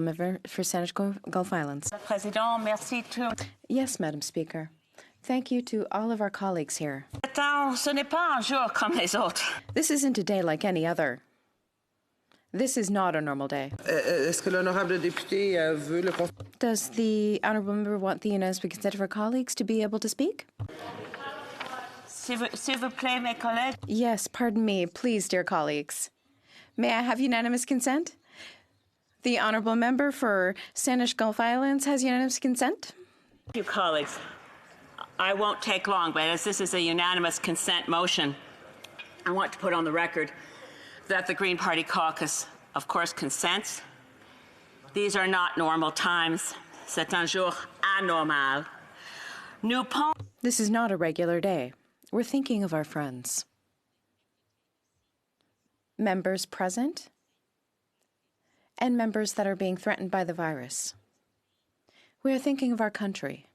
Member for Saanich Gulf Islands. Président, merci to... Yes, Madam Speaker. Thank you to all of our colleagues here. Ce n'est pas un jour comme les autres. This isn't a day like any other. This is not a normal day. Est-ce que l'honorable député veut le... Does the honourable member want the unanimous consent of our colleagues to be able to speak? S'il vous plaît, mes collègues. Yes, pardon me. Please, dear colleagues. May I have unanimous consent? The honourable member for Saanich Gulf Islands has unanimous consent. Thank you, colleagues. I won't take long, but as this is a unanimous consent motion, I want to put on the record that the Green Party caucus, of course, consents. These are not normal times. C'est un jour anormal. Nous pensons... This is not a regular day. We're thinking of our friends. Members present and members that are being threatened by the virus. We are thinking of our country.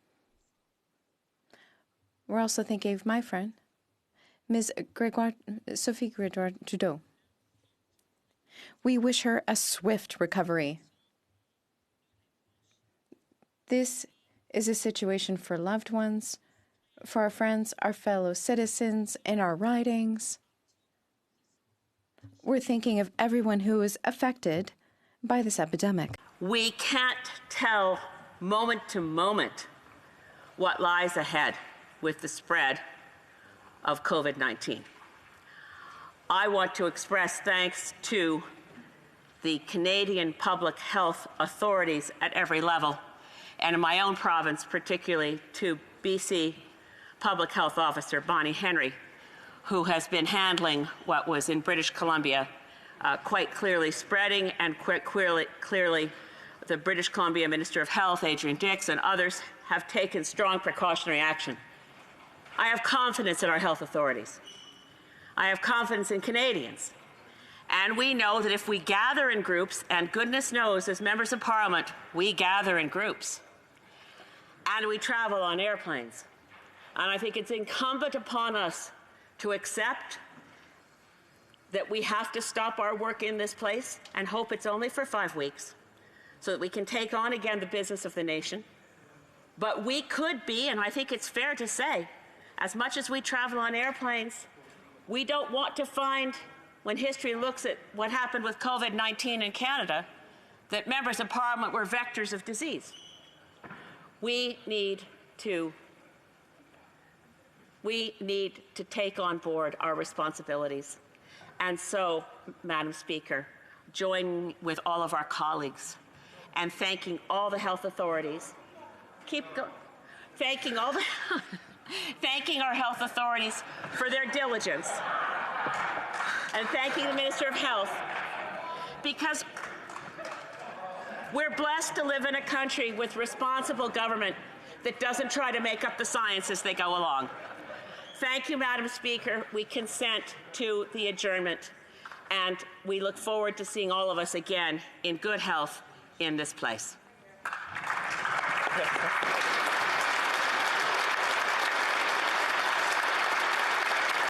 We're also thinking of my friend, Ms. Sophie Grégoire Trudeau. We wish her a swift recovery. This is a situation for loved ones, for our friends, our fellow citizens, in our ridings. We're thinking of everyone who is affected by this epidemic. We can't tell moment to moment what lies ahead with the spread of COVID-19. I want to express thanks to the Canadian public health authorities at every level, and in my own province, particularly to BC Public Health Officer Bonnie Henry, who has been handling what was in British Columbia quite clearly spreading, and quite clearly the British Columbia Minister of Health, Adrian Dix, and others have taken strong precautionary action. I have confidence in our health authorities. I have confidence in Canadians. And we know that if we gather in groups, and goodness knows, as members of Parliament, we gather in groups, and we travel on airplanes. And I think it's incumbent upon us to accept that we have to stop our work in this place and hope it's only for 5 weeks so that we can take on again the business of the nation. But we could be, and I think it's fair to say, as much as we travel on airplanes, we don't want to find, when history looks at what happened with COVID-19 in Canada, that members of Parliament were vectors of disease. We need to take on board our responsibilities. And so, Madam Speaker, join with all of our colleagues and thanking all the health authorities. Thanking all the thanking our health authorities for their diligence, and thanking the Minister of Health, because we're blessed to live in a country with responsible government that doesn't try to make up the science as they go along. Thank you, Madam Speaker. We consent to the adjournment, and we look forward to seeing all of us again in good health in this place.